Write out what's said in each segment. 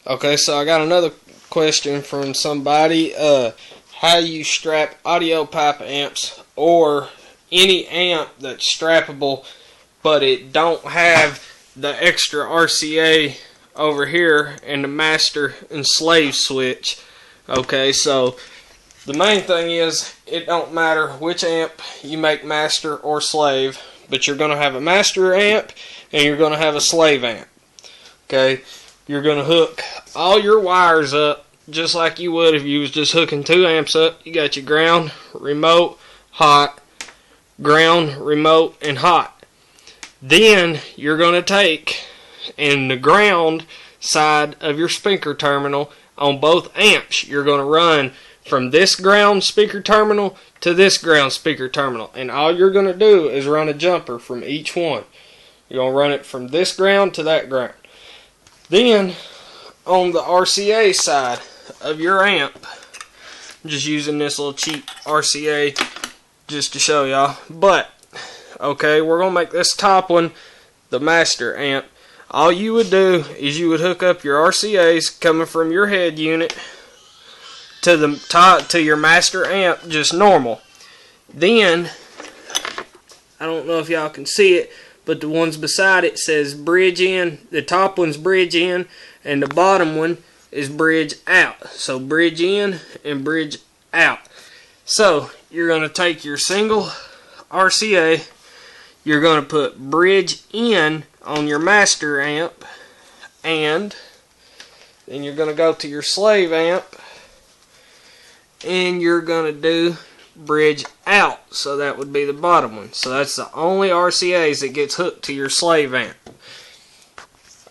Okay, so I got another question from somebody. How you strap audio pipe amps or any amp that's strappable, but it don't have the extra RCA over here and the master and slave switch. Okay, so the main thing is it don't matter which amp you make master or slave, but you're going to have a master amp and you're going to have a slave amp. Okay, you're going to hook all your wires up just like you would if you was just hooking two amps up. You got your ground, remote, hot, ground, remote, and hot. Then you're going to take in the ground side of your speaker terminal on both amps. You're going to run from this ground speaker terminal to this ground speaker terminal, and all you're going to do is run a jumper from each one. You're going to run it from this ground to that ground. Then on the RCA side of your amp, I'm just using this little cheap RCA just to show y'all, but okay, we're going to make this top one the master amp. All you would do is you would hook up your RCAs coming from your head unit to the top to your master amp, just normal. Then I don't know if y'all can see it, but the ones beside it says bridge in. The top one's bridge in and the bottom one is bridge out. So bridge in and bridge out. So you're going to take your single RCA, you're going to put bridge in on your master amp, and then you're going to go to your slave amp and you're going to do bridge out. So that would be the bottom one. So that's the only RCAs that gets hooked to your slave amp.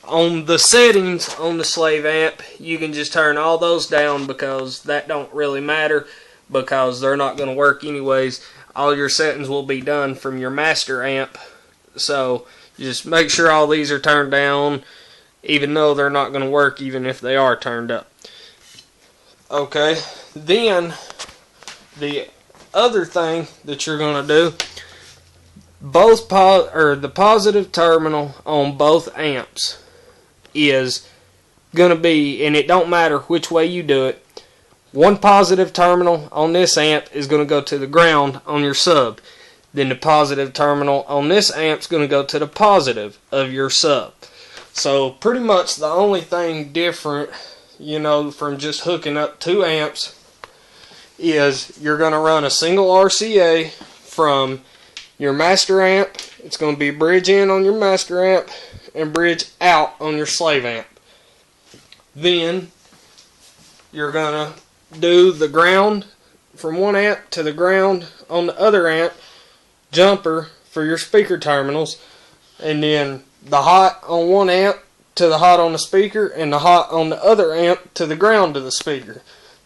On the settings on the slave amp, you can just turn all those down because that don't really matter, because they're not going to work anyways. All your settings will be done from your master amp. So just make sure all these are turned down, even though they're not going to work even if they are turned up. Okay, then the other thing that you're going to do, the positive terminal on both amps is going to be, and it don't matter which way you do it, one positive terminal on this amp is going to go to the ground on your sub. Then the positive terminal on this amp is going to go to the positive of your sub. So pretty much the only thing different, from just hooking up two amps is you're going to run a single RCA from your master amp. It's going to be bridge in on your master amp and bridge out on your slave amp. Then you're going to do the ground from one amp to the ground on the other amp, jumper for your speaker terminals, and then the hot on one amp to the hot on the speaker, and the hot on the other amp to the ground of the speaker.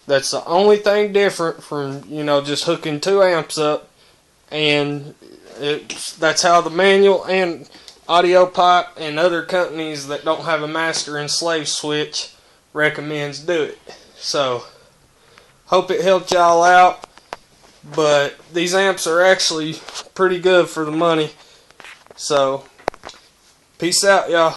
That's the only thing different from, just hooking two amps up, and that's how the manual and Audio Pipe and other companies that don't have a master and slave switch recommends do it. So hope it helped y'all out, but these amps are actually pretty good for the money. So peace out, y'all.